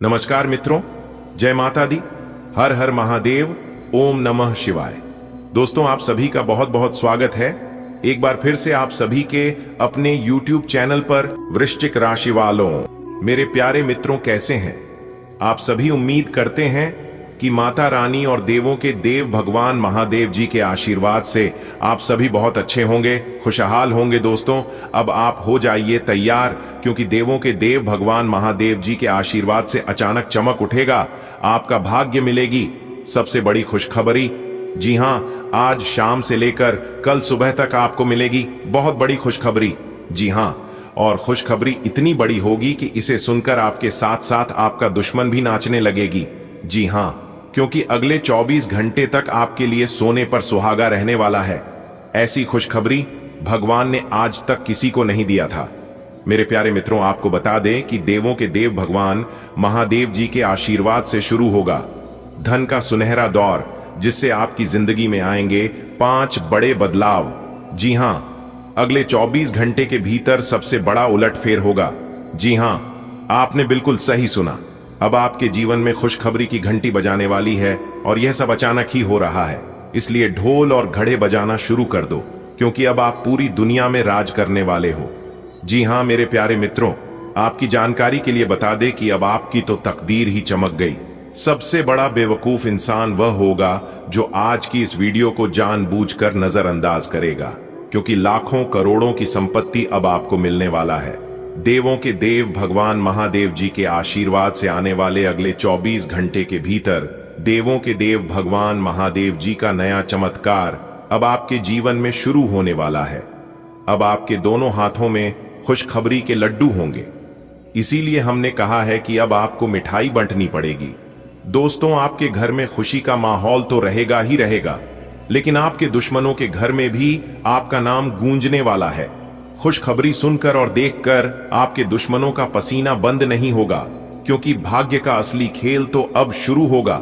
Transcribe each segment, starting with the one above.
नमस्कार मित्रों, जय माता दी, हर हर महादेव, ओम नमः शिवाय। दोस्तों, आप सभी का बहुत बहुत स्वागत है एक बार फिर से आप सभी के अपने YouTube चैनल पर। वृश्चिक राशि वालों, मेरे प्यारे मित्रों, कैसे हैं आप सभी? उम्मीद करते हैं कि माता रानी और देवों के देव भगवान महादेव जी के आशीर्वाद से आप सभी बहुत अच्छे होंगे, खुशहाल होंगे। दोस्तों, अब आप हो जाइए तैयार, क्योंकि देवों के देव भगवान महादेव जी के आशीर्वाद से अचानक चमक उठेगा, आपका भाग्य मिलेगी सबसे बड़ी खुशखबरी। जी हां, आज शाम से लेकर कल सुबह तक आपको मिलेगी बहुत बड़ी खुशखबरी। जी हां, और खुशखबरी इतनी बड़ी होगी कि इसे सुनकर आपके साथ साथ आपका दुश्मन भी नाचने लगेगी। जी हां, क्योंकि अगले 24 घंटे तक आपके लिए सोने पर सुहागा रहने वाला है। ऐसी खुशखबरी भगवान ने आज तक किसी को नहीं दिया था। मेरे प्यारे मित्रों, आपको बता दें कि देवों के देव भगवान महादेव जी के आशीर्वाद से शुरू होगा धन का सुनहरा दौर, जिससे आपकी जिंदगी में आएंगे 5 बड़े बदलाव। जी हां, अगले 24 घंटे के भीतर सबसे बड़ा उलटफेर होगा। जी हां, आपने बिल्कुल सही सुना। अब आपके जीवन में खुशखबरी की घंटी बजाने वाली है, और यह सब अचानक ही हो रहा है। इसलिए ढोल और घड़े बजाना शुरू कर दो, क्योंकि अब आप पूरी दुनिया में राज करने वाले हो। जी हां मेरे प्यारे मित्रों, आपकी जानकारी के लिए बता दें कि अब आपकी तो तकदीर ही चमक गई। सबसे बड़ा बेवकूफ इंसान वह होगा जो आज की इस वीडियो को जानबूझकर नजरअंदाज करेगा, क्योंकि लाखों करोड़ों की संपत्ति अब आपको मिलने वाला है। देवों के देव भगवान महादेव जी के आशीर्वाद से आने वाले अगले 24 घंटे के भीतर देवों के देव भगवान महादेव जी का नया चमत्कार अब आपके जीवन में शुरू होने वाला है। अब आपके दोनों हाथों में खुशखबरी के लड्डू होंगे। इसीलिए हमने कहा है कि अब आपको मिठाई बंटनी पड़ेगी। दोस्तों, आपके घर में खुशी का माहौल तो रहेगा ही रहेगा, लेकिन आपके दुश्मनों के घर में भी आपका नाम गूंजने वाला है। खुशखबरी सुनकर और देखकर आपके दुश्मनों का पसीना बंद नहीं होगा, क्योंकि भाग्य का असली खेल तो अब शुरू होगा।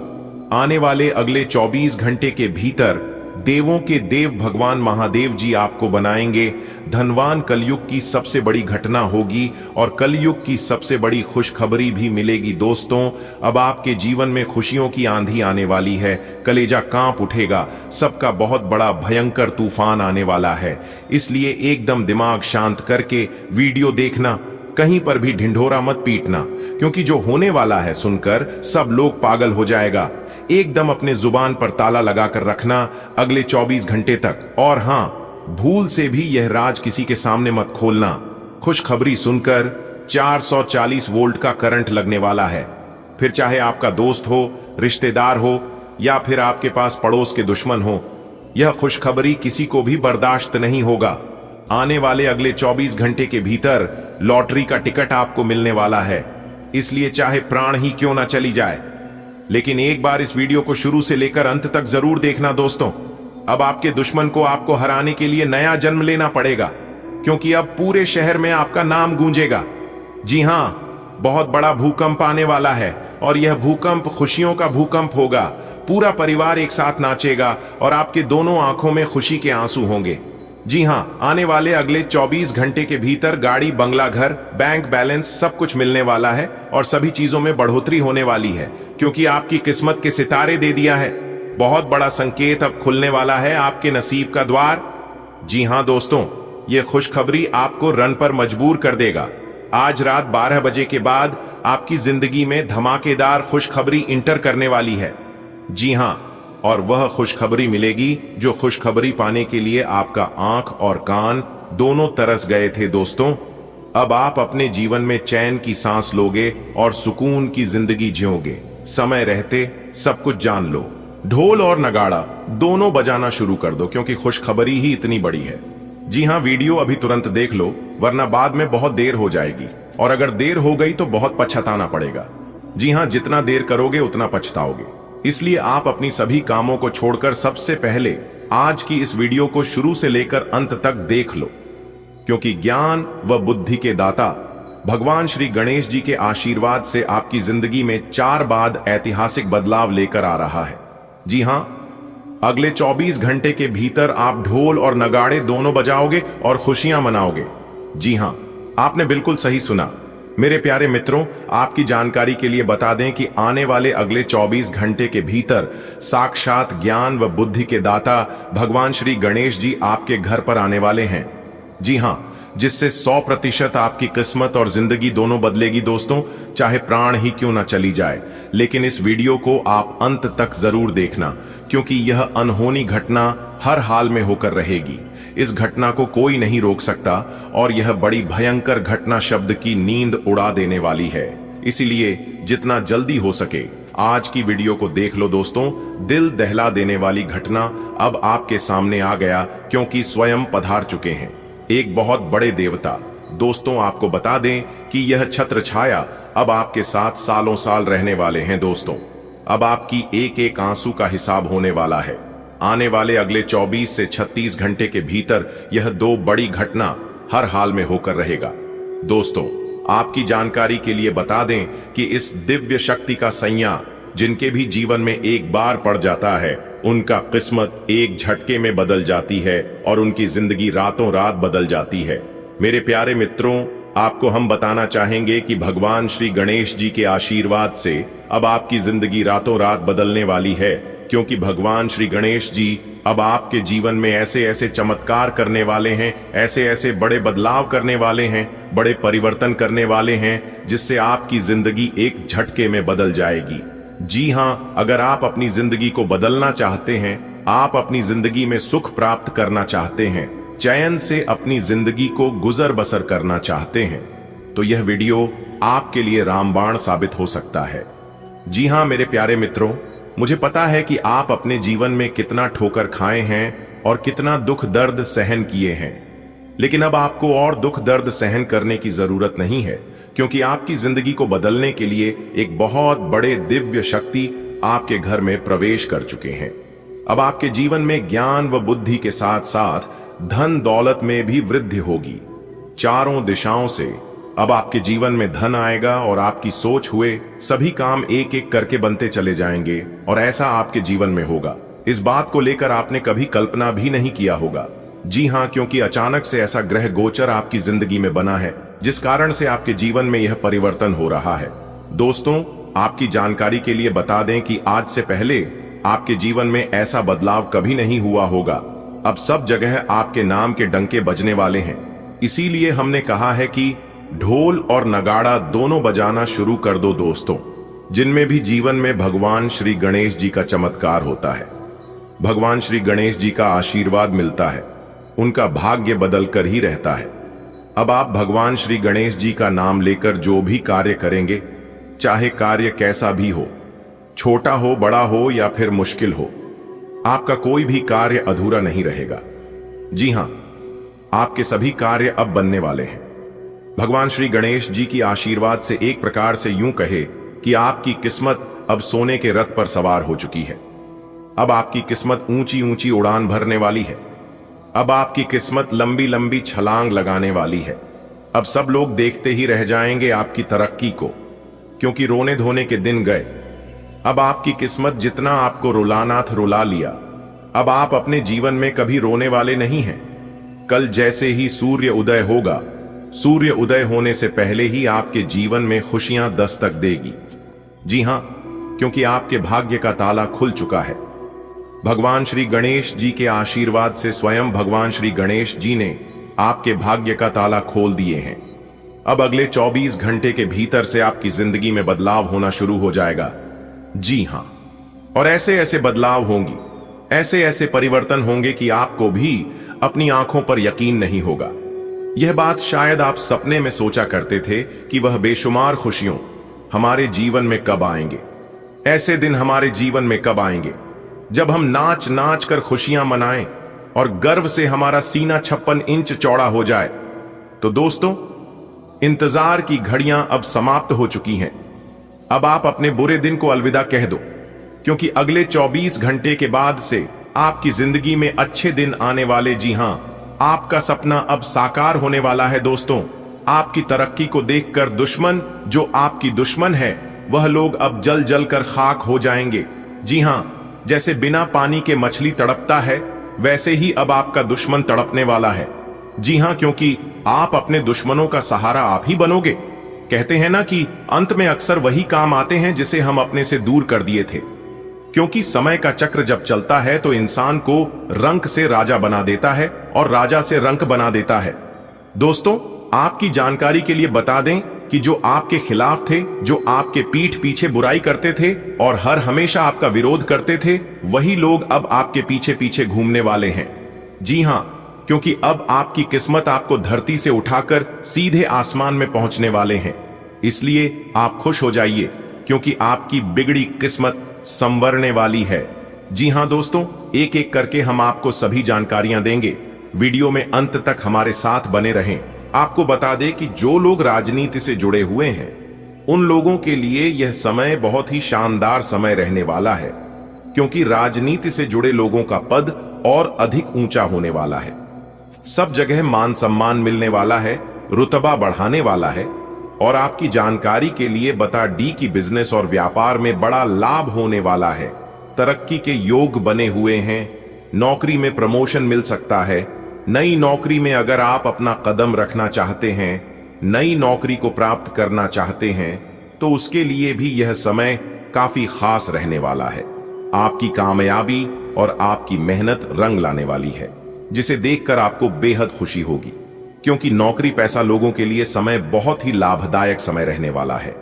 आने वाले अगले 24 घंटे के भीतर देवों के देव भगवान महादेव जी आपको बनाएंगे धनवान। कलयुग की सबसे बड़ी घटना होगी और कलयुग की सबसे बड़ी खुशखबरी भी मिलेगी। दोस्तों, अब आपके जीवन में खुशियों की आंधी आने वाली है। कलेजा कांप उठेगा, सबका बहुत बड़ा भयंकर तूफान आने वाला है। इसलिए एकदम दिमाग शांत करके वीडियो देखना, कहीं पर भी ढिंढोरा मत पीटना, क्योंकि जो होने वाला है सुनकर सब लोग पागल हो जाएगा। एकदम अपने जुबान पर ताला लगाकर रखना अगले 24 घंटे तक। और हां, भूल से भी यह राज किसी के सामने मत खोलना। खुशखबरी सुनकर 440 वोल्ट का करंट लगने वाला है। फिर चाहे आपका दोस्त हो, रिश्तेदार हो, या फिर आपके पास पड़ोस के दुश्मन हो, यह खुशखबरी किसी को भी बर्दाश्त नहीं होगा। आने वाले अगले 24 घंटे के भीतर लॉटरी का टिकट आपको मिलने वाला है। इसलिए चाहे प्राण ही क्यों ना चली जाए, लेकिन एक बार इस वीडियो को शुरू से लेकर अंत तक जरूर देखना। दोस्तों, अब आपके दुश्मन को आपको हराने के लिए नया जन्म लेना पड़ेगा, क्योंकि अब पूरे शहर में आपका नाम गूंजेगा। जी हां, बहुत बड़ा भूकंप आने वाला है, और यह भूकंप खुशियों का भूकंप होगा। पूरा परिवार एक साथ नाचेगा और आपके दोनों आंखों में खुशी के आंसू होंगे। जी हां, आने वाले अगले 24 घंटे के भीतर गाड़ी, बंगला, घर, बैंक बैलेंस सब कुछ मिलने वाला है, और सभी चीजों में बढ़ोतरी होने वाली है, क्योंकि आपकी किस्मत के सितारे दे दिया है। बहुत बड़ा संकेत अब खुलने वाला है आपके नसीब का द्वार। जी हां दोस्तों, यह खुशखबरी आपको रन पर मजबूर कर देगा। आज रात 12 बजे के बाद आपकी जिंदगी में धमाकेदार खुशखबरी इंटर करने वाली है। जी हां, और वह खुशखबरी मिलेगी जो खुशखबरी पाने के लिए आपका आंख और कान दोनों तरस गए थे। दोस्तों, अब आप अपने जीवन में चैन की सांस लोगे और सुकून की जिंदगी जियोगे। समय रहते सब कुछ जान लो। ढोल और नगाड़ा दोनों बजाना शुरू कर दो, क्योंकि खुशखबरी ही इतनी बड़ी है। जी हां, वीडियो अभी तुरंत देख लो, वरना बाद में बहुत देर हो जाएगी, और अगर देर हो गई तो बहुत पछताना पड़ेगा। जी हां, जितना देर करोगे उतना पछताओगे। इसलिए आप अपनी सभी कामों को छोड़कर सबसे पहले आज की इस वीडियो को शुरू से लेकर अंत तक देख लो, क्योंकि ज्ञान व बुद्धि के दाता भगवान श्री गणेश जी के आशीर्वाद से आपकी जिंदगी में 4 बाद ऐतिहासिक बदलाव लेकर आ रहा है। जी हां, अगले 24 घंटे के भीतर आप ढोल और नगाड़े दोनों बजाओगे और खुशियां मनाओगे। जी हां, आपने बिल्कुल सही सुना। मेरे प्यारे मित्रों, आपकी जानकारी के लिए बता दें कि आने वाले अगले 24 घंटे के भीतर साक्षात ज्ञान व बुद्धि के दाता भगवान श्री गणेश जी आपके घर पर आने वाले हैं। जी हां, जिससे 100% आपकी किस्मत और जिंदगी दोनों बदलेगी दोस्तों, चाहे प्राण ही क्यों ना चली जाए। लेकिन इस वीडियो को आप अंत तक जरूर देखना, क्योंकि यह अनहोनी घटना हर हाल में होकर रहेगी। इस घटना को कोई नहीं रोक सकता और यह बड़ी भयंकर घटना शब्द की नींद उड़ा देने वाली है। इसीलिए जितना जल्दी हो सके आज की वीडियो को देख लो दोस्तों। दिल दहला देने वाली घटना अब आपके सामने आ गया, क्योंकि स्वयं पधार चुके हैं एक बहुत बड़े देवता। दोस्तों, आपको बता दें कि यह छत्र छाया अब आपके साथ सालों साल रहने वाले हैं दोस्तों। अब आपकी एक एक आंसू का हिसाब होने वाला है। आने वाले अगले 24 से 36 घंटे के भीतर यह दो बड़ी घटना हर हाल में होकर रहेगा। दोस्तों, आपकी जानकारी के लिए बता दें कि इस दिव्य शक्ति का सैया जिनके भी जीवन में एक बार पड़ जाता है, उनका किस्मत एक झटके में बदल जाती है और उनकी जिंदगी रातों रात बदल जाती है। मेरे प्यारे मित्रों, आपको हम बताना चाहेंगे कि भगवान श्री गणेश जी के आशीर्वाद से अब आपकी जिंदगी रातों रात बदलने वाली है, क्योंकि भगवान श्री गणेश जी अब आपके जीवन में ऐसे ऐसे चमत्कार करने वाले हैं, ऐसे ऐसे बड़े बदलाव करने वाले हैं, बड़े परिवर्तन करने वाले हैं, जिससे आपकी जिंदगी एक झटके में बदल जाएगी। जी हां, अगर आप अपनी जिंदगी को बदलना चाहते हैं, आप अपनी जिंदगी में सुख प्राप्त करना चाहते हैं, चैन से अपनी जिंदगी को गुजर बसर करना चाहते हैं, तो यह वीडियो आपके लिए रामबाण साबित हो सकता है। जी हां मेरे प्यारे मित्रों, मुझे पता है कि आप अपने जीवन में कितना ठोकर खाए हैं और कितना दुख दर्द सहन किए हैं, लेकिन अब आपको और दुख दर्द सहन करने की जरूरत नहीं है, क्योंकि आपकी जिंदगी को बदलने के लिए एक बहुत बड़े दिव्य शक्ति आपके घर में प्रवेश कर चुके हैं। अब आपके जीवन में ज्ञान व बुद्धि के साथ साथ धन दौलत में भी वृद्धि होगी। चारों दिशाओं से अब आपके जीवन में धन आएगा और आपकी सोच हुए सभी काम एक एक करके बनते चले जाएंगे, और ऐसा आपके जीवन में होगा। इस बात को लेकर आपने कभी कल्पना भी नहीं किया होगा। जी हां, क्योंकि अचानक से ऐसा ग्रह गोचर आपकी जिंदगी में बना है, जिस कारण से आपके जीवन में यह परिवर्तन हो रहा है। दोस्तों, आपकी जानकारी के लिए बता दें कि आज से पहले आपके जीवन में ऐसा बदलाव कभी नहीं हुआ होगा। अब सब जगह आपके नाम के डंके बजने वाले हैं। इसीलिए हमने कहा है कि ढोल और नगाड़ा दोनों बजाना शुरू कर दो दोस्तों, जिनमें भी जीवन में भगवान श्री गणेश जी का चमत्कार होता है, भगवान श्री गणेश जी का आशीर्वाद मिलता है, उनका भाग्य बदल कर ही रहता है। अब आप भगवान श्री गणेश जी का नाम लेकर जो भी कार्य करेंगे, चाहे कार्य कैसा भी हो, छोटा हो, बड़ा हो या फिर मुश्किल हो, आपका कोई भी कार्य अधूरा नहीं रहेगा। जी हां, आपके सभी कार्य अब बनने वाले हैं। भगवान श्री गणेश जी की आशीर्वाद से एक प्रकार से यूं कहे कि आपकी किस्मत अब सोने के रथ पर सवार हो चुकी है। अब आपकी किस्मत ऊंची ऊंची उड़ान भरने वाली है। अब आपकी किस्मत लंबी लंबी छलांग लगाने वाली है। अब सब लोग देखते ही रह जाएंगे आपकी तरक्की को, क्योंकि रोने धोने के दिन गए। अब आपकी किस्मत जितना आपको रुलाना था रुला लिया। अब आप अपने जीवन में कभी रोने वाले नहीं हैं। कल जैसे ही सूर्य उदय होगा, सूर्य उदय होने से पहले ही आपके जीवन में खुशियां दस्तक देगी। जी हां, क्योंकि आपके भाग्य का ताला खुल चुका है। भगवान श्री गणेश जी के आशीर्वाद से स्वयं भगवान श्री गणेश जी ने आपके भाग्य का ताला खोल दिए हैं। अब अगले 24 घंटे के भीतर से आपकी जिंदगी में बदलाव होना शुरू हो जाएगा। जी हां, और ऐसे ऐसे बदलाव होंगी, ऐसे ऐसे परिवर्तन होंगे कि आपको भी अपनी आंखों पर यकीन नहीं होगा। यह बात शायद आप सपने में सोचा करते थे कि वह बेशुमार खुशियों हमारे जीवन में कब आएंगे। ऐसे दिन हमारे जीवन में कब आएंगे जब हम नाच नाच कर खुशियां मनाएं और गर्व से हमारा सीना 56 इंच चौड़ा हो जाए। तो दोस्तों, इंतजार की घड़ियां अब समाप्त हो चुकी हैं। अब आप अपने बुरे दिन को अलविदा कह दो, क्योंकि अगले 24 घंटे के बाद से आपकी जिंदगी में अच्छे दिन आने वाले। जी हां, आपका सपना अब साकार होने वाला है दोस्तों। आपकी तरक्की को देखकर दुश्मन, जो आपकी दुश्मन है, वह लोग अब जल जल कर खाक हो जाएंगे। जी हां, जैसे बिना पानी के मछली तड़पता है, वैसे ही अब आपका दुश्मन तड़पने वाला है। जी हां, क्योंकि आप अपने दुश्मनों का सहारा आप ही बनोगे। कहते हैं ना कि अंत में अक्सर वही काम आते हैं जिसे हम अपने से दूर कर दिए थे, क्योंकि समय का चक्र जब चलता है तो इंसान को रंक से राजा बना देता है और राजा से रंक बना देता है। दोस्तों, आपकी जानकारी के लिए बता दें कि जो आपके खिलाफ थे, जो आपके पीठ पीछे बुराई करते थे और हर हमेशा आपका विरोध करते थे, वही लोग अब आपके पीछे पीछे घूमने वाले हैं। जी हां, क्योंकि अब आपकी किस्मत आपको धरती से उठाकर सीधे आसमान में पहुंचने वाले हैं। इसलिए आप खुश हो जाइए, क्योंकि आपकी बिगड़ी किस्मत संवरने वाली है। जी हां दोस्तों, एक एक करके हम आपको सभी जानकारियां देंगे। वीडियो में अंत तक हमारे साथ बने रहें। आपको बता दें कि जो लोग राजनीति से जुड़े हुए हैं, उन लोगों के लिए यह समय बहुत ही शानदार समय रहने वाला है, क्योंकि राजनीति से जुड़े लोगों का पद और अधिक ऊंचा होने वाला है। सब जगह मान सम्मान मिलने वाला है, रुतबा बढ़ाने वाला है। और आपकी जानकारी के लिए बता डी की बिजनेस और व्यापार में बड़ा लाभ होने वाला है। तरक्की के योग बने हुए हैं। नौकरी में प्रमोशन मिल सकता है। नई नौकरी में अगर आप अपना कदम रखना चाहते हैं, नई नौकरी को प्राप्त करना चाहते हैं, तो उसके लिए भी यह समय काफी खास रहने वाला है। आपकी कामयाबी और आपकी मेहनत रंग लाने वाली है, जिसे देखकर आपको बेहद खुशी होगी, क्योंकि नौकरी पैसा लोगों के लिए समय बहुत ही लाभदायक समय रहने वाला है।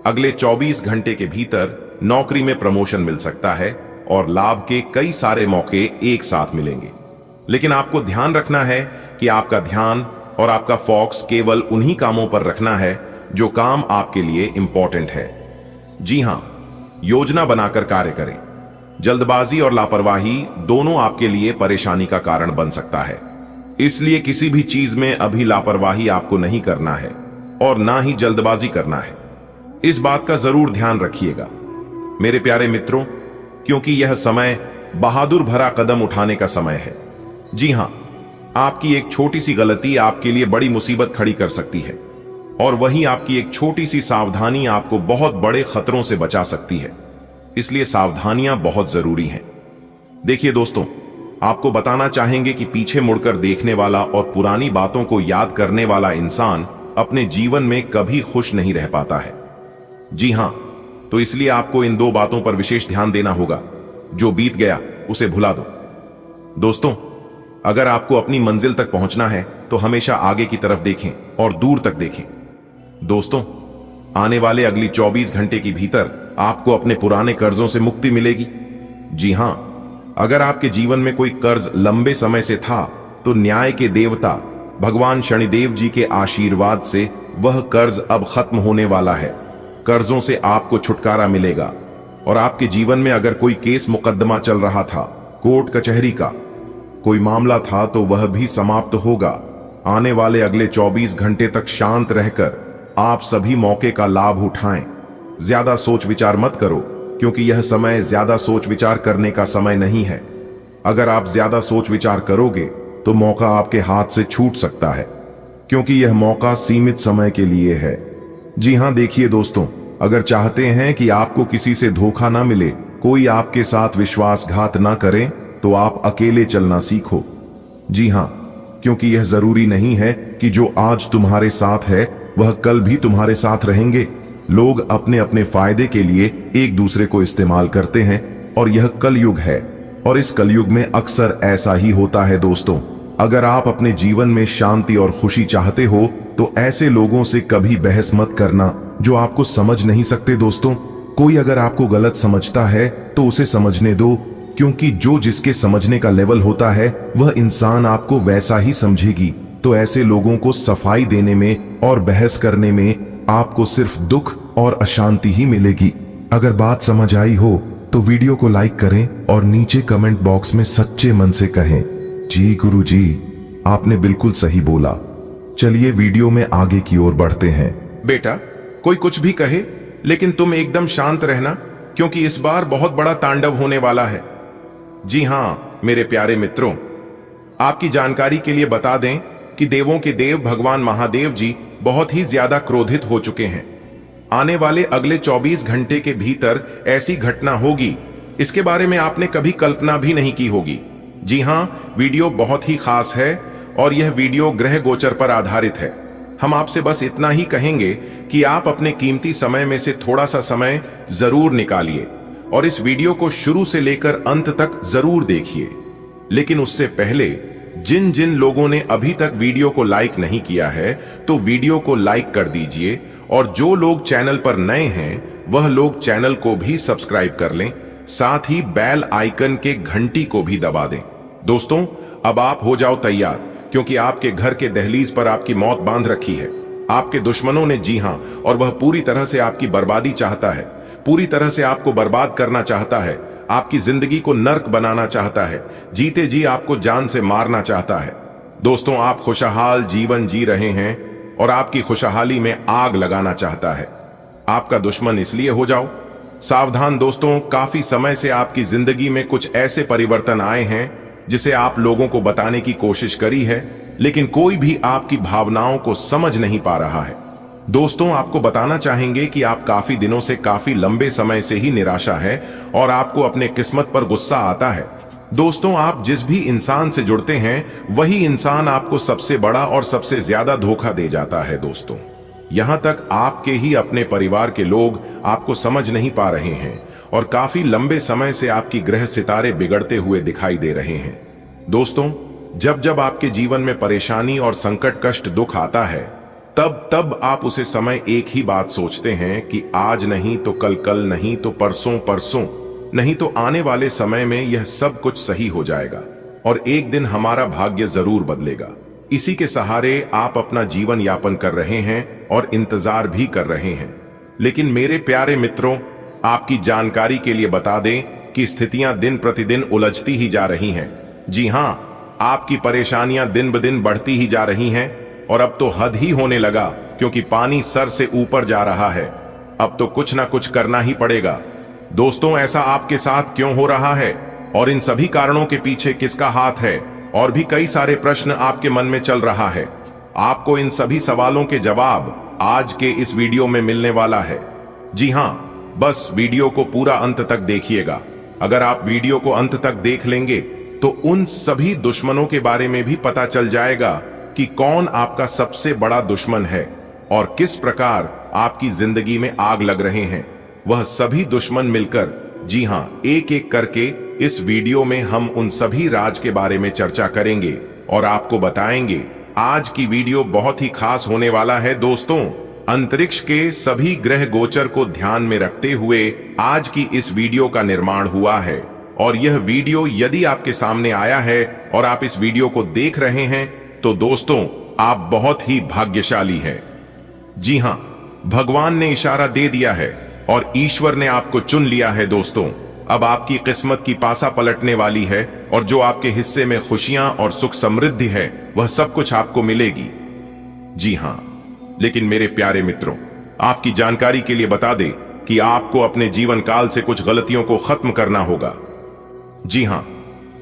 अगले 24 घंटे के भीतर नौकरी में प्रमोशन मिल सकता है और लाभ के कई सारे मौके एक साथ मिलेंगे। लेकिन आपको ध्यान रखना है कि आपका ध्यान और आपका फोकस केवल उन्हीं कामों पर रखना है जो काम आपके लिए इंपॉर्टेंट है। जी हां, योजना बनाकर कार्य करें। जल्दबाजी और लापरवाही दोनों आपके लिए परेशानी का कारण बन सकता है। इसलिए किसी भी चीज में अभी लापरवाही आपको नहीं करना है और ना ही जल्दबाजी करना है। इस बात का जरूर ध्यान रखिएगा मेरे प्यारे मित्रों, क्योंकि यह समय बहादुर भरा कदम उठाने का समय है। जी हां, आपकी एक छोटी सी गलती आपके लिए बड़ी मुसीबत खड़ी कर सकती है, और वहीं आपकी एक छोटी सी सावधानी आपको बहुत बड़े खतरों से बचा सकती है। इसलिए सावधानियां बहुत जरूरी हैं। देखिए दोस्तों, आपको बताना चाहेंगे कि पीछे मुड़कर देखने वाला और पुरानी बातों को याद करने वाला इंसान अपने जीवन में कभी खुश नहीं रह पाता है। जी हां, तो इसलिए आपको इन दो बातों पर विशेष ध्यान देना होगा। जो बीत गया उसे भुला दो। दोस्तों, अगर आपको अपनी मंजिल तक पहुंचना है तो हमेशा आगे की तरफ देखें और दूर तक देखें। दोस्तों, आने वाले अगली 24 घंटे के भीतर आपको अपने पुराने कर्जों से मुक्ति मिलेगी। जी हां, अगर आपके जीवन में कोई कर्ज लंबे समय से था, तो न्याय के देवता भगवान शनिदेव जी के आशीर्वाद से वह कर्ज अब खत्म होने वाला है। कर्जों से आपको छुटकारा मिलेगा। और आपके जीवन में अगर कोई केस मुकदमा चल रहा था, कोर्ट कचहरी का कोई मामला था, तो वह भी समाप्त होगा। आने वाले अगले 24 घंटे तक शांत रहकर आप सभी मौके का लाभ उठाएं। ज्यादा सोच विचार मत करो, क्योंकि यह समय ज्यादा सोच विचार करने का समय नहीं है। अगर आप ज्यादा सोच विचार करोगे तो मौका आपके हाथ से छूट सकता है, क्योंकि यह मौका सीमित समय के लिए है। जी हां, देखिए दोस्तों, अगर चाहते हैं कि आपको किसी से धोखा ना मिले, कोई आपके साथ विश्वासघात ना करे, तो आप अकेले चलना सीखो। जी हां, क्योंकि यह जरूरी नहीं है कि जो आज तुम्हारे साथ है वह कल भी तुम्हारे साथ रहेंगे। लोग अपने अपने फायदे के लिए एक दूसरे को इस्तेमाल करते हैं, और यह कलयुग है। और इस कलयुग में अक्सर ऐसा ही होता है दोस्तों। अगर आप अपने जीवन में शांति और खुशी चाहते हो, तो ऐसे लोगों से कभी बहस मत करना जो आपको समझ नहीं सकते। दोस्तों, कोई अगर आपको गलत समझता है तो उसे समझने दो, क्योंकि जो जिसके समझने का लेवल होता है वह इंसान आपको वैसा ही समझेगी। तो ऐसे लोगों को सफाई देने में और बहस करने में आपको सिर्फ दुख और अशांति ही मिलेगी। अगर बात समझ आई हो तो वीडियो को लाइक करें और नीचे कमेंट बॉक्स में सच्चे मन से कहें, जी गुरु जी, आपने बिल्कुल सही बोला। चलिए वीडियो में आगे की ओर बढ़ते हैं। बेटा, कोई कुछ भी कहे, लेकिन तुम एकदम शांत रहना, क्योंकि इस बार बहुत बड़ा तांडव होने वाला है। जी हां मेरे प्यारे मित्रों, आपकी जानकारी के लिए बता दें कि देवों के देव भगवान महादेव जी बहुत ही ज्यादा क्रोधित हो चुके हैं। आने वाले अगले 24 घंटे के भीतर ऐसी घटना होगी, इसके बारे में आपने कभी कल्पना भी नहीं की होगी। जी हां, वीडियो बहुत ही खास है और यह वीडियो ग्रह गोचर पर आधारित है। हम आपसे बस इतना ही कहेंगे कि आप अपने कीमती समय में से थोड़ा सा समय जरूर निकालिए और इस वीडियो को शुरू से लेकर अंत तक जरूर देखिए। लेकिन उससे पहले जिन जिन लोगों ने अभी तक वीडियो को लाइक नहीं किया है तो वीडियो को लाइक कर दीजिए, और जो लोग चैनल पर नए हैं वह लोग चैनल को भी सब्सक्राइब कर लें, साथ ही बेल आइकन के घंटी को भी दबा दें। दोस्तों, अब आप हो जाओ तैयार, क्योंकि आपके घर के दहलीज पर आपकी मौत बांध रखी है। आपके दुश्मनों ने, जी हां, और वह पूरी तरह से आपकी बर्बादी चाहता है, पूरी तरह से आपको बर्बाद करना चाहता है, आपकी जिंदगी को नर्क बनाना चाहता है, जीते जी आपको जान से मारना चाहता है। दोस्तों, आप खुशहाल जीवन जी रहे हैं और आपकी खुशहाली में आग लगाना चाहता है। आपका दुश्मन इसलिए हो जाओ सावधान। दोस्तों, काफी समय से आपकी जिंदगी में कुछ ऐसे परिवर्तन आए हैं जिसे आप लोगों को बताने की कोशिश करी है, लेकिन कोई भी आपकी भावनाओं को समझ नहीं पा रहा है। दोस्तों, आपको बताना चाहेंगे कि आप काफी दिनों से, काफी लंबे समय से ही निराशा है और आपको अपने किस्मत पर गुस्सा आता है। दोस्तों, आप जिस भी इंसान से जुड़ते हैं वही इंसान आपको सबसे बड़ा और सबसे ज्यादा धोखा दे जाता है। दोस्तों, यहां तक आपके ही अपने परिवार के लोग आपको समझ नहीं पा रहे हैं और काफी लंबे समय से आपकी ग्रह सितारे बिगड़ते हुए दिखाई दे रहे हैं। दोस्तों, जब जब आपके जीवन में परेशानी और संकट, कष्ट, दुख आता है, तब तब आप उसे समय एक ही बात सोचते हैं कि आज नहीं तो कल, कल नहीं तो परसों, परसों नहीं तो आने वाले समय में यह सब कुछ सही हो जाएगा और एक दिन हमारा भाग्य जरूर बदलेगा। इसी के सहारे आप अपना जीवन यापन कर रहे हैं और इंतजार भी कर रहे हैं। लेकिन मेरे प्यारे मित्रों, आपकी जानकारी के लिए बता दें कि स्थितियां दिन प्रतिदिन उलझती ही जा रही हैं। जी हां, आपकी परेशानियां दिन ब दिन बढ़ती ही जा रही हैं और अब तो हद ही होने लगा, क्योंकि पानी सर से ऊपर जा रहा है। अब तो कुछ ना कुछ करना ही पड़ेगा। दोस्तों, ऐसा आपके साथ क्यों हो रहा है और इन सभी कारणों के पीछे किसका हाथ है, और भी कई सारे प्रश्न आपके मन में चल रहा है। आपको इन सभी सवालों के जवाब आज के इस वीडियो में मिलने वाला है। जी हां, बस वीडियो को पूरा अंत तक देखिएगा। अगर आप वीडियो को अंत तक देख लेंगे तो उन सभी दुश्मनों के बारे में भी पता चल जाएगा कि कौन आपका सबसे बड़ा दुश्मन है और किस प्रकार आपकी जिंदगी में आग लग रहे हैं। वह सभी दुश्मन मिलकर, जी हां, एक एक करके इस वीडियो में हम उन सभी राज के बारे में चर्चा करेंगे और आपको बताएंगे। आज की वीडियो बहुत ही खास होने वाला है। दोस्तों, अंतरिक्ष के सभी ग्रह गोचर को ध्यान में रखते हुए आज की इस वीडियो का निर्माण हुआ है, और यह वीडियो यदि आपके सामने आया है और आप इस वीडियो को देख रहे हैं तो दोस्तों, आप बहुत ही भाग्यशाली हैं। जी हां, भगवान ने इशारा दे दिया है और ईश्वर ने आपको चुन लिया है। दोस्तों, अब आपकी किस्मत की पासा पलटने वाली है और जो आपके हिस्से में खुशियां और सुख समृद्धि है वह सब कुछ आपको मिलेगी। जी हां, लेकिन मेरे प्यारे मित्रों, आपकी जानकारी के लिए बता दें कि आपको अपने जीवन काल से कुछ गलतियों को खत्म करना होगा। जी हां,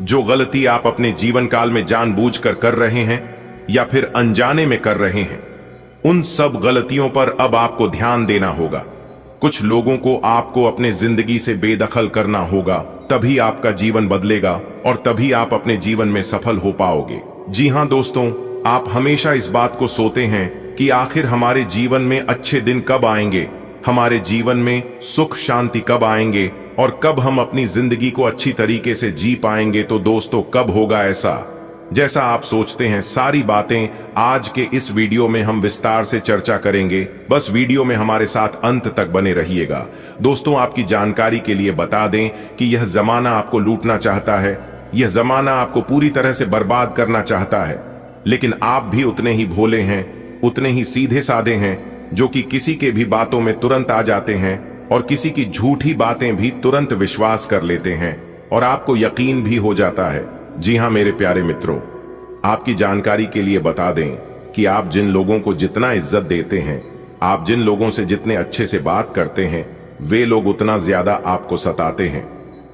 जो गलती आप अपने जीवन काल में जानबूझकर कर रहे हैं या फिर अनजाने में कर रहे हैं, उन सब गलतियों पर अब आपको ध्यान देना होगा। कुछ लोगों को आपको अपने जिंदगी से बेदखल करना होगा, तभी आपका जीवन बदलेगा और तभी आप अपने जीवन में सफल हो पाओगे। जी हां दोस्तों, आप हमेशा इस बात को सोचते हैं कि आखिर हमारे जीवन में अच्छे दिन कब आएंगे, हमारे जीवन में सुख शांति कब आएंगे और कब हम अपनी जिंदगी को अच्छी तरीके से जी पाएंगे। तो दोस्तों, कब होगा ऐसा जैसा आप सोचते हैं? सारी बातें आज के इस वीडियो में हम विस्तार से चर्चा करेंगे। बस वीडियो में हमारे साथ अंत तक बने रहिएगा। दोस्तों, आपकी जानकारी के लिए बता दें कि यह जमाना आपको लूटना चाहता है, यह जमाना आपको पूरी तरह से बर्बाद करना चाहता है, लेकिन आप भी उतने ही भोले हैं, उतने ही सीधे साधे हैं, जो कि किसी के भी बातों में तुरंत आ जाते हैं और किसी की झूठी बातें भी तुरंत विश्वास कर लेते हैं और आपको यकीन भी हो जाता है। जी हां मेरे प्यारे मित्रों, आपकी जानकारी के लिए बता दें कि आप जिन लोगों को जितना इज्जत देते हैं, आप जिन लोगों से जितने अच्छे से बात करते हैं, वे लोग उतना ज्यादा आपको सताते हैं,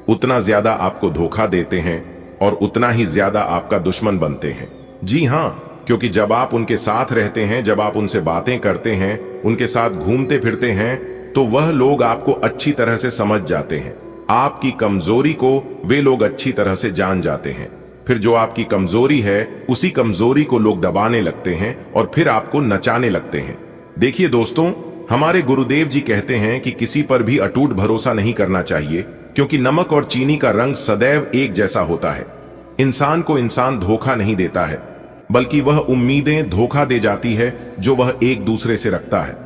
उतना ज्यादा आपको धोखा देते हैं और उतना ही ज्यादा आपका दुश्मन बनते हैं। जी हां, क्योंकि जब आप उनके साथ रहते हैं, जब आप उनसे बातें करते हैं, उनके साथ घूमते फिरते हैं, तो वह लोग आपको अच्छी तरह से समझ जाते हैं। आपकी कमजोरी को वे लोग अच्छी तरह से जान जाते हैं। फिर जो आपकी कमजोरी है उसी कमजोरी को लोग दबाने लगते हैं और फिर आपको नचाने लगते हैं। देखिए दोस्तों, हमारे गुरुदेव जी कहते हैं कि किसी पर भी अटूट भरोसा नहीं करना चाहिए, क्योंकि नमक और चीनी का रंग सदैव एक जैसा होता है। इंसान को इंसान धोखा नहीं देता है, बल्कि वह उम्मीदें धोखा दे जाती है जो वह एक दूसरे से रखता है।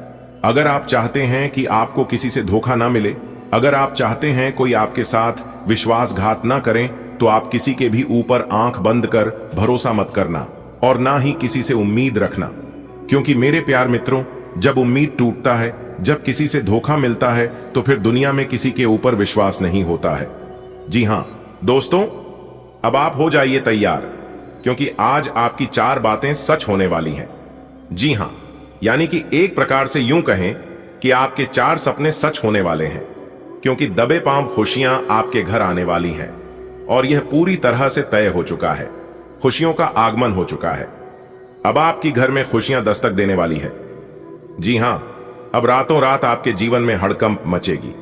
अगर आप चाहते हैं कि आपको किसी से धोखा ना मिले, अगर आप चाहते हैं कोई आपके साथ विश्वासघात ना करें, तो आप किसी के भी ऊपर आंख बंद कर भरोसा मत करना और ना ही किसी से उम्मीद रखना। क्योंकि मेरे प्यार मित्रों, जब उम्मीद टूटता है, जब किसी से धोखा मिलता है, तो फिर दुनिया में किसी के ऊपर विश्वास नहीं होता है। जी हां दोस्तों, अब आप हो जाइए तैयार, क्योंकि आज आपकी 4 बातें सच होने वाली हैं। जी हां, यानी कि एक प्रकार से यूं कहें कि आपके 4 सपने सच होने वाले हैं, क्योंकि दबे पांव खुशियां आपके घर आने वाली हैं और यह पूरी तरह से तय हो चुका है। खुशियों का आगमन हो चुका है। अब आपकी घर में खुशियां दस्तक देने वाली है। जी हां, अब रातों रात आपके जीवन में हड़कंप मचेगी।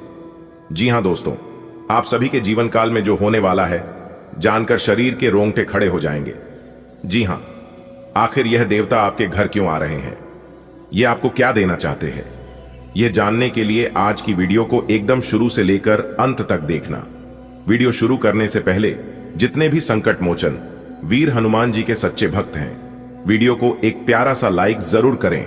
जी हां दोस्तों, आप सभी के जीवन काल में जो होने वाला है, जानकर शरीर के रोंगटे खड़े हो जाएंगे। जी हां, आखिर यह देवता आपके घर क्यों आ रहे हैं, यह आपको क्या देना चाहते हैं, यह जानने के लिए आज की वीडियो को एकदम शुरू से लेकर अंत तक देखना। वीडियो शुरू करने से पहले जितने भी संकट मोचन वीर हनुमान जी के सच्चे भक्त हैं, वीडियो को एक प्यारा सा लाइक जरूर करें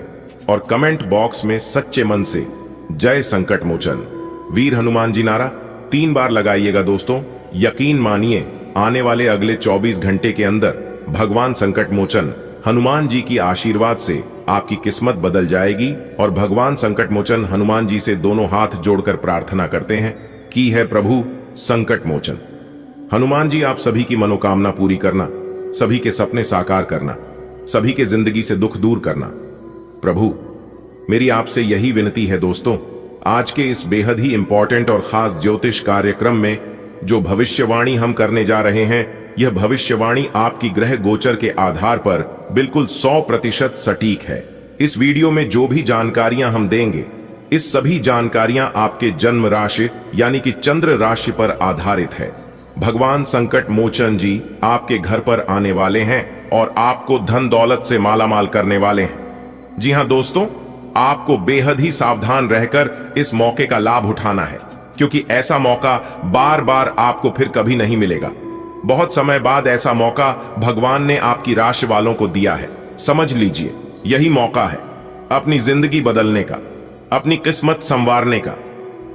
और कमेंट बॉक्स में सच्चे मन से जय संकट मोचन वीर हनुमान जी नारा 3 बार लगाइएगा दोस्तों। यकीन मानिए, आने वाले अगले 24 घंटे के अंदर भगवान संकट मोचन हनुमान जी की आशीर्वाद से आपकी किस्मत बदल जाएगी। और भगवान संकट मोचन हनुमान जी से दोनों हाथ जोड़कर प्रार्थना करते हैं कि है प्रभु संकट मोचन हनुमान जी, आप सभी की मनोकामना पूरी करना, सभी के सपने साकार करना, सभी के जिंदगी से दुख दूर करना। प्रभु, मेरी आपसे यही विनती है दोस्तों, आज के इस बेहद ही इंपॉर्टेंट और खास ज्योतिष कार्यक्रम में जो भविष्यवाणी हम करने जा रहे हैं, यह भविष्यवाणी आपकी ग्रह गोचर के आधार पर बिल्कुल 100% सटीक है। इस वीडियो में जो भी जानकारियां हम देंगे, इस सभी जानकारियां आपके जन्म राशि यानी कि चंद्र राशि पर आधारित है। भगवान संकट मोचन जी आपके घर पर आने वाले हैं और आपको धन दौलत से मालामाल करने वाले हैं। जी हां दोस्तों, आपको बेहद ही सावधान रहकर इस मौके का लाभ उठाना है, क्योंकि ऐसा मौका बार बार आपको फिर कभी नहीं मिलेगा। बहुत समय बाद ऐसा मौका भगवान ने आपकी राशि वालों को दिया है। समझ लीजिए, यही मौका है अपनी जिंदगी बदलने का, अपनी किस्मत संवारने का।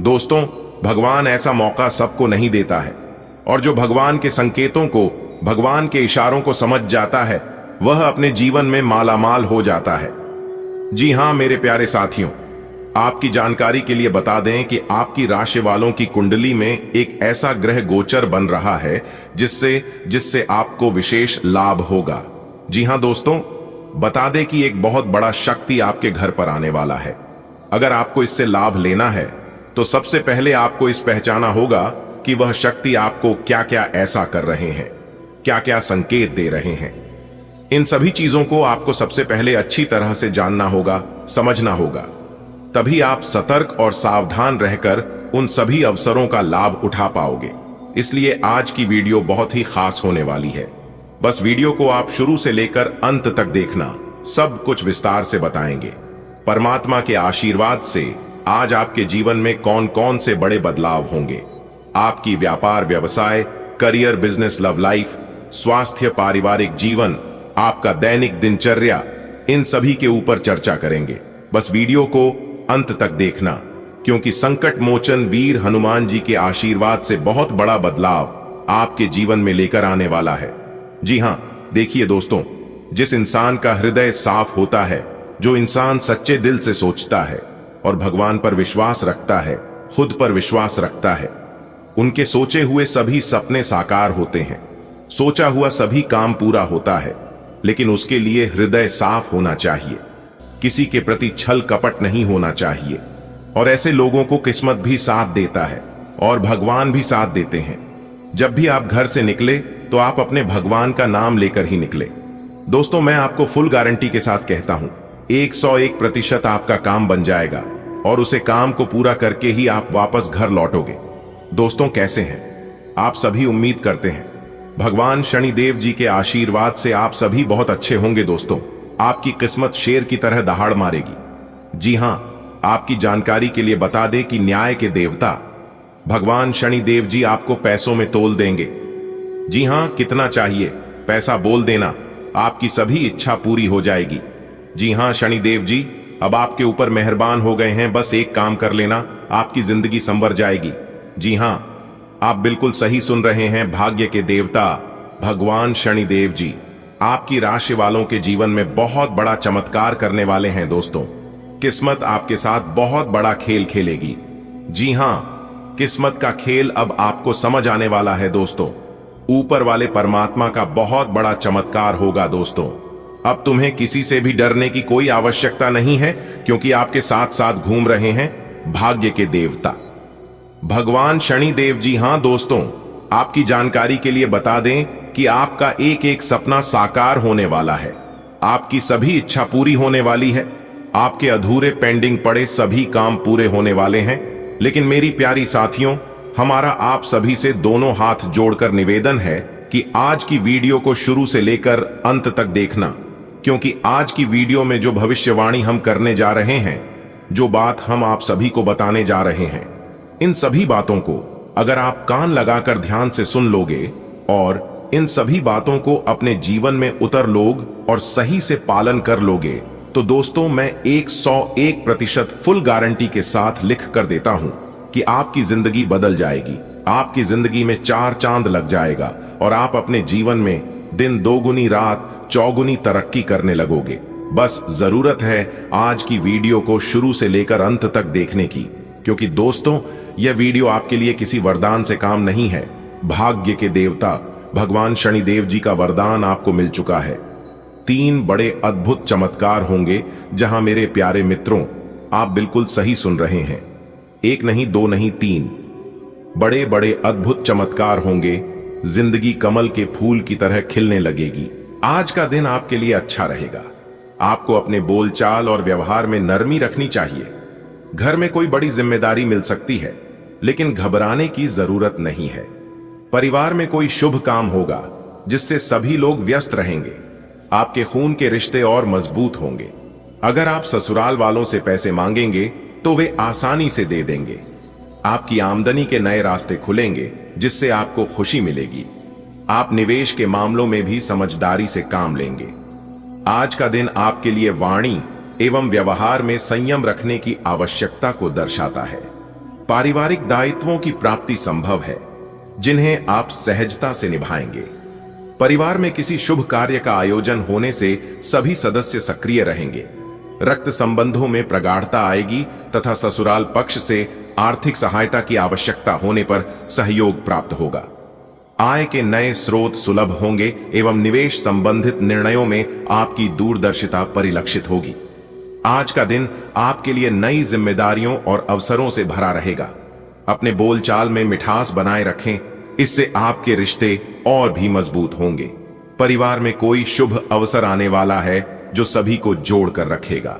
दोस्तों, भगवान ऐसा मौका सबको नहीं देता है, और जो भगवान के संकेतों को, भगवान के इशारों को समझ जाता है, वह अपने जीवन में मालामाल हो जाता है। जी हां मेरे प्यारे साथियों, आपकी जानकारी के लिए बता दें कि आपकी राशि वालों की कुंडली में एक ऐसा ग्रह गोचर बन रहा है जिससे आपको विशेष लाभ होगा। जी हां दोस्तों, बता दें कि एक बहुत बड़ा शक्ति आपके घर पर आने वाला है। अगर आपको इससे लाभ लेना है, तो सबसे पहले आपको इस पहचाना होगा कि वह शक्ति आपको क्या क्या ऐसा कर रहे हैं, क्या क्या संकेत दे रहे हैं। इन सभी चीजों को आपको सबसे पहले अच्छी तरह से जानना होगा, समझना होगा। तभी आप सतर्क और सावधान रहकर उन सभी अवसरों का लाभ उठा पाओगे। इसलिए आज की वीडियो बहुत ही खास होने वाली है। बस वीडियो को आप शुरू से लेकर अंत तक देखना, सब कुछ विस्तार से बताएंगे। परमात्मा के आशीर्वाद से आज आपके जीवन में कौन कौन से बड़े बदलाव होंगे, आपकी व्यापार व्यवसाय, करियर, बिजनेस, लव लाइफ, स्वास्थ्य, पारिवारिक जीवन, आपका दैनिक दिनचर्या, इन सभी के ऊपर चर्चा करेंगे। बस वीडियो को अंत तक देखना, क्योंकि संकट मोचन वीर हनुमान जी के आशीर्वाद से बहुत बड़ा बदलाव आपके जीवन में लेकर आने वाला है। जी हां, देखिए दोस्तों, जिस इंसान का हृदय साफ होता है, जो इंसान सच्चे दिल से सोचता है और भगवान पर विश्वास रखता है, खुद पर विश्वास रखता है, उनके सोचे हुए सभी सपने साकार होते हैं, सोचा हुआ सभी काम पूरा होता है। लेकिन उसके लिए हृदय साफ होना चाहिए, किसी के प्रति छल कपट नहीं होना चाहिए। और ऐसे लोगों को किस्मत भी साथ देता है और भगवान भी साथ देते हैं। जब भी आप घर से निकले तो आप अपने भगवान का नाम लेकर ही निकले। दोस्तों, मैं आपको फुल गारंटी के साथ कहता हूं, 101% आपका काम बन जाएगा और उसे काम को पूरा करके ही आप वापस घर लौटोगे। दोस्तों, कैसे हैं आप सभी? उम्मीद करते हैं भगवान शनिदेव जी के आशीर्वाद से आप सभी बहुत अच्छे होंगे दोस्तों। आपकी किस्मत शेर की तरह दहाड़ मारेगी। जी हां, आपकी जानकारी के लिए बता दें कि न्याय के देवता भगवान शनिदेव जी आपको पैसों में तोल देंगे। जी हां, कितना चाहिए पैसा बोल देना, आपकी सभी इच्छा पूरी हो जाएगी। जी हां, शनिदेव जी अब आपके ऊपर मेहरबान हो गए हैं, बस एक काम कर लेना, आपकी जिंदगी संवर जाएगी। जी हां, आप बिल्कुल सही सुन रहे हैं। भाग्य के देवता भगवान शनिदेव जी आपकी राशि वालों के जीवन में बहुत बड़ा चमत्कार करने वाले हैं दोस्तों। किस्मत आपके साथ बहुत बड़ा खेल खेलेगी। जी हां, किस्मत का खेल अब आपको समझ आने वाला है दोस्तों। ऊपर वाले परमात्मा का बहुत बड़ा चमत्कार होगा दोस्तों। अब तुम्हें किसी से भी डरने की कोई आवश्यकता नहीं है, क्योंकि आपके साथ साथ घूम रहे हैं भाग्य के देवता भगवान शनिदेव जी। हां दोस्तों, आपकी जानकारी के लिए बता दें कि आपका एक एक सपना साकार होने वाला है। आपकी सभी इच्छा पूरी होने वाली है। आपके अधूरे पेंडिंग पड़े सभी काम पूरे होने वाले हैं। लेकिन मेरी प्यारी साथियों, हमारा आप सभी से दोनों हाथ जोड़कर निवेदन है कि आज की वीडियो को शुरू से लेकर अंत तक देखना, क्योंकि आज की वीडियो में जो भविष्यवाणी हम करने जा रहे हैं, जो बात हम आप सभी को बताने जा रहे हैं, इन सभी बातों को अगर आप कान लगाकर ध्यान से सुन लोगे और इन सभी बातों को अपने जीवन में उतर लोग और सही से पालन कर लोगे, तो दोस्तों मैं 101% फुल गारंटी के साथ लिख कर देता हूं कि आपकी जिंदगी बदल जाएगी। आपकी जिंदगी में 4 चांद लग जाएगा और आप अपने जीवन में दिन दोगुनी रात चौगुनी तरक्की करने लगोगे। बस जरूरत है आज की वीडियो को शुरू से लेकर अंत तक देखने की, क्योंकि दोस्तों यह वीडियो आपके लिए किसी वरदान से काम नहीं है। भाग्य के देवता भगवान शनिदेव जी का वरदान आपको मिल चुका है। 3 बड़े अद्भुत चमत्कार होंगे, जहां मेरे प्यारे मित्रों आप बिल्कुल सही सुन रहे हैं। 1 नहीं, 2 नहीं, 3 बड़े बड़े अद्भुत चमत्कार होंगे। जिंदगी कमल के फूल की तरह खिलने लगेगी। आज का दिन आपके लिए अच्छा रहेगा। आपको अपने बोलचाल और व्यवहार में नरमी रखनी चाहिए। घर में कोई बड़ी जिम्मेदारी मिल सकती है, लेकिन घबराने की जरूरत नहीं है। परिवार में कोई शुभ काम होगा जिससे सभी लोग व्यस्त रहेंगे। आपके खून के रिश्ते और मजबूत होंगे। अगर आप ससुराल वालों से पैसे मांगेंगे तो वे आसानी से दे देंगे। आपकी आमदनी के नए रास्ते खुलेंगे, जिससे आपको खुशी मिलेगी। आप निवेश के मामलों में भी समझदारी से काम लेंगे। आज का दिन आपके लिए वाणी एवं व्यवहार में संयम रखने की आवश्यकता को दर्शाता है। पारिवारिक दायित्वों की प्राप्ति संभव है, जिन्हें आप सहजता से निभाएंगे। परिवार में किसी शुभ कार्य का आयोजन होने से सभी सदस्य सक्रिय रहेंगे। रक्त संबंधों में प्रगाढ़ता आएगी तथा ससुराल पक्ष से आर्थिक सहायता की आवश्यकता होने पर सहयोग प्राप्त होगा। आय के नए स्रोत सुलभ होंगे एवं निवेश संबंधित निर्णयों में आपकी दूरदर्शिता परिलक्षित होगी। आज का दिन आपके लिए नई जिम्मेदारियों और अवसरों से भरा रहेगा। अपने बोलचाल में मिठास बनाए रखें, इससे आपके रिश्ते और भी मजबूत होंगे। परिवार में कोई शुभ अवसर आने वाला है जो सभी को जोड़ कर रखेगा।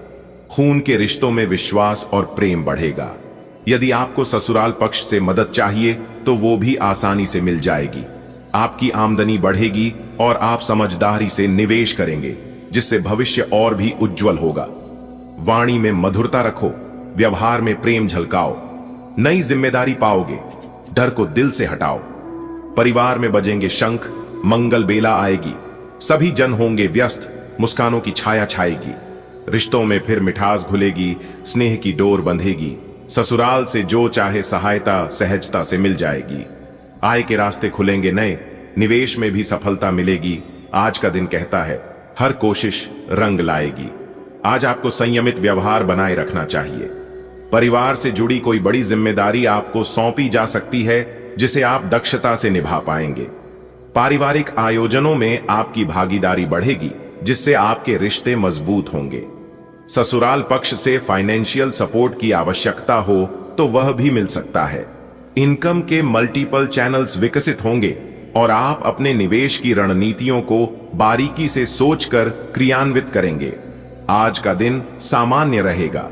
खून के रिश्तों में विश्वास और प्रेम बढ़ेगा। यदि आपको ससुराल पक्ष से मदद चाहिए तो वो भी आसानी से मिल जाएगी। आपकी आमदनी बढ़ेगी और आप समझदारी से निवेश करेंगे, जिससे भविष्य और भी उज्जवल होगा। वाणी में मधुरता रखो, व्यवहार में प्रेम झलकाओ। नई जिम्मेदारी पाओगे, डर को दिल से हटाओ। परिवार में बजेंगे शंख, मंगल बेला आएगी। सभी जन होंगे व्यस्त, मुस्कानों की छाया छाएगी। रिश्तों में फिर मिठास घुलेगी, स्नेह की डोर बंधेगी। ससुराल से जो चाहे सहायता सहजता से मिल जाएगी। आय के रास्ते खुलेंगे नए, निवेश में भी सफलता मिलेगी। आज का दिन कहता है हर कोशिश रंग लाएगी। आज आपको संयमित व्यवहार बनाए रखना चाहिए। परिवार से जुड़ी कोई बड़ी जिम्मेदारी आपको सौंपी जा सकती है, जिसे आप दक्षता से निभा पाएंगे। पारिवारिक आयोजनों में आपकी भागीदारी बढ़ेगी, जिससे आपके रिश्ते मजबूत होंगे। ससुराल पक्ष से फाइनेंशियल सपोर्ट की आवश्यकता हो तो वह भी मिल सकता है। इनकम के मल्टीपल चैनल्स विकसित होंगे और आप अपने निवेश की रणनीतियों को बारीकी से सोचकर क्रियान्वित करेंगे। आज का दिन सामान्य रहेगा।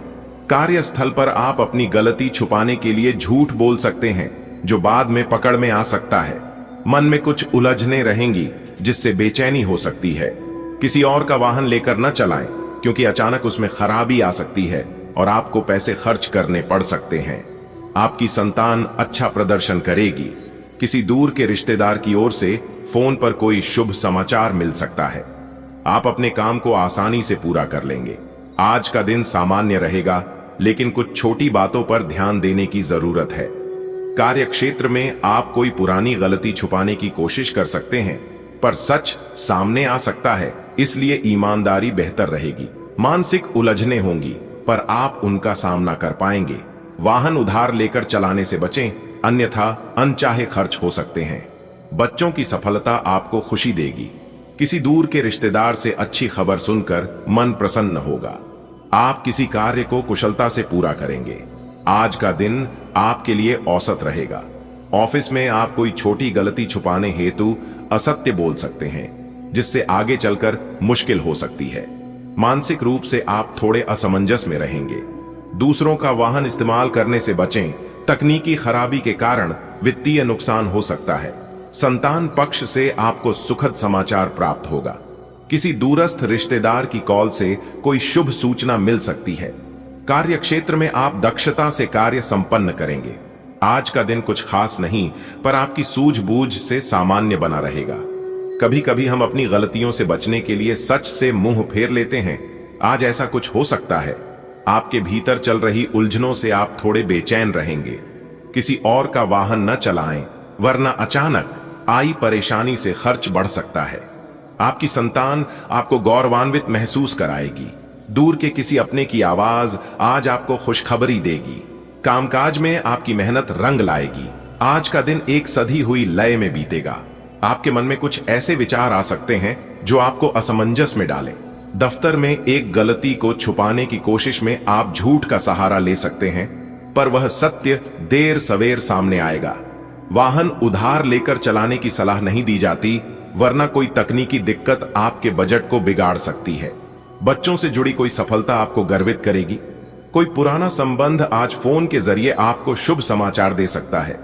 कार्यस्थल पर आप अपनी गलती छुपाने के लिए झूठ बोल सकते हैं, जो बाद में पकड़ में आ सकता है। मन में कुछ उलझने रहेंगी जिससे बेचैनी हो सकती है। किसी और का वाहन लेकर न चलाएं, क्योंकि अचानक उसमें खराबी आ सकती है और आपको पैसे खर्च करने पड़ सकते हैं। आपकी संतान अच्छा प्रदर्शन करेगी। किसी दूर के रिश्तेदार की ओर से फोन पर कोई शुभ समाचार मिल सकता है। आप अपने काम को आसानी से पूरा कर लेंगे। आज का दिन सामान्य रहेगा, लेकिन कुछ छोटी बातों पर ध्यान देने की जरूरत है। कार्य क्षेत्र में आप कोई पुरानी गलती छुपाने की कोशिश कर सकते हैं, पर सच सामने आ सकता है, इसलिए ईमानदारी बेहतर रहेगी। मानसिक उलझने होंगी, पर आप उनका सामना कर पाएंगे। वाहन उधार लेकर चलाने से बचें, अन्यथा अनचाहे खर्च हो सकते हैं। बच्चों की सफलता आपको खुशी देगी। किसी दूर के रिश्तेदार से अच्छी खबर सुनकर मन प्रसन्न होगा। आप किसी कार्य को कुशलता से पूरा करेंगे। आज का दिन आपके लिए औसत रहेगा। ऑफिस में आप कोई छोटी गलती छुपाने हेतु असत्य बोल सकते हैं, जिससे आगे चलकर मुश्किल हो सकती है। मानसिक रूप से आप थोड़े असमंजस में रहेंगे। दूसरों का वाहन इस्तेमाल करने से बचें। तकनीकी खराबी के कारण वित्तीय नुकसान हो सकता है। संतान पक्ष से आपको सुखद समाचार प्राप्त होगा। किसी दूरस्थ रिश्तेदार की कॉल से कोई शुभ सूचना मिल सकती है। कार्य क्षेत्र में आप दक्षता से कार्य संपन्न करेंगे। आज का दिन कुछ खास नहीं, पर आपकी सूझबूझ से सामान्य बना रहेगा। कभी कभी हम अपनी गलतियों से बचने के लिए सच से मुंह फेर लेते हैं। आज ऐसा कुछ हो सकता है। आपके भीतर चल रही उलझनों से आप थोड़े बेचैन रहेंगे। किसी और का वाहन न चलाएं, वरना अचानक आई परेशानी से खर्च बढ़ सकता है। आपकी संतान आपको गौरवान्वित महसूस कराएगी। दूर के किसी अपने की आवाज आज आपको खुशखबरी देगी। कामकाज में आपकी मेहनत रंग लाएगी। आज का दिन एक सधी हुई लय में बीतेगा। आपके मन में कुछ ऐसे विचार आ सकते हैं जो आपको असमंजस में डालें। दफ्तर में एक गलती को छुपाने की कोशिश में आप झूठ का सहारा ले सकते हैं, पर वह सत्य देर सवेर सामने आएगा। वाहन उधार लेकर चलाने की सलाह नहीं दी जाती, वरना कोई तकनीकी दिक्कत आपके बजट को बिगाड़ सकती है। बच्चों से जुड़ी कोई सफलता आपको गर्वित करेगी। कोई पुराना संबंध आज फोन के जरिए आपको शुभ समाचार दे सकता है।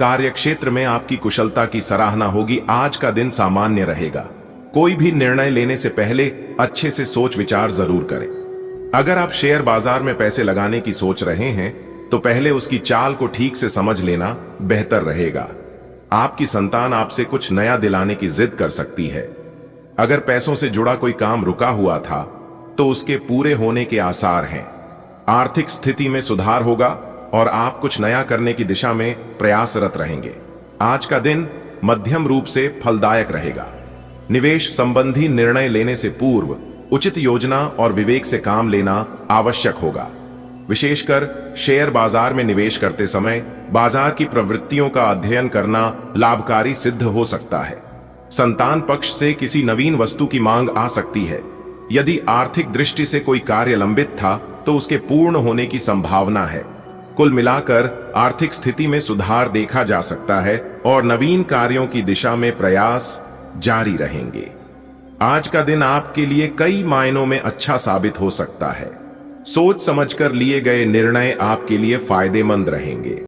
कार्य क्षेत्र में आपकी कुशलता की सराहना होगी। आज का दिन सामान्य रहेगा। कोई भी निर्णय लेने से पहले अच्छे से सोच विचार जरूर करें। अगर आप शेयर बाजार में पैसे लगाने की सोच रहे हैं, तो पहले उसकी चाल को ठीक से समझ लेना बेहतर रहेगा। आपकी संतान आपसे कुछ नया दिलाने की जिद कर सकती है। अगर पैसों से जुड़ा कोई काम रुका हुआ था, तो उसके पूरे होने के आसार हैं। आर्थिक स्थिति में सुधार होगा और आप कुछ नया करने की दिशा में प्रयासरत रहेंगे। आज का दिन मध्यम रूप से फलदायक रहेगा। निवेश संबंधी निर्णय लेने से पूर्व उचित योजना और विवेक से काम लेना आवश्यक होगा। विशेषकर शेयर बाजार में निवेश करते समय बाजार की प्रवृत्तियों का अध्ययन करना लाभकारी सिद्ध हो सकता है। संतान पक्ष से किसी नवीन वस्तु की मांग आ सकती है। यदि आर्थिक दृष्टि से कोई कार्य लंबित था, तो उसके पूर्ण होने की संभावना है। कुल मिलाकर आर्थिक स्थिति में सुधार देखा जा सकता है और नवीन कार्यों की दिशा में प्रयास जारी रहेंगे। आज का दिन आपके लिए कई मायनों में अच्छा साबित हो सकता है। सोच समझकर लिए गए निर्णय आपके लिए फायदेमंद रहेंगे।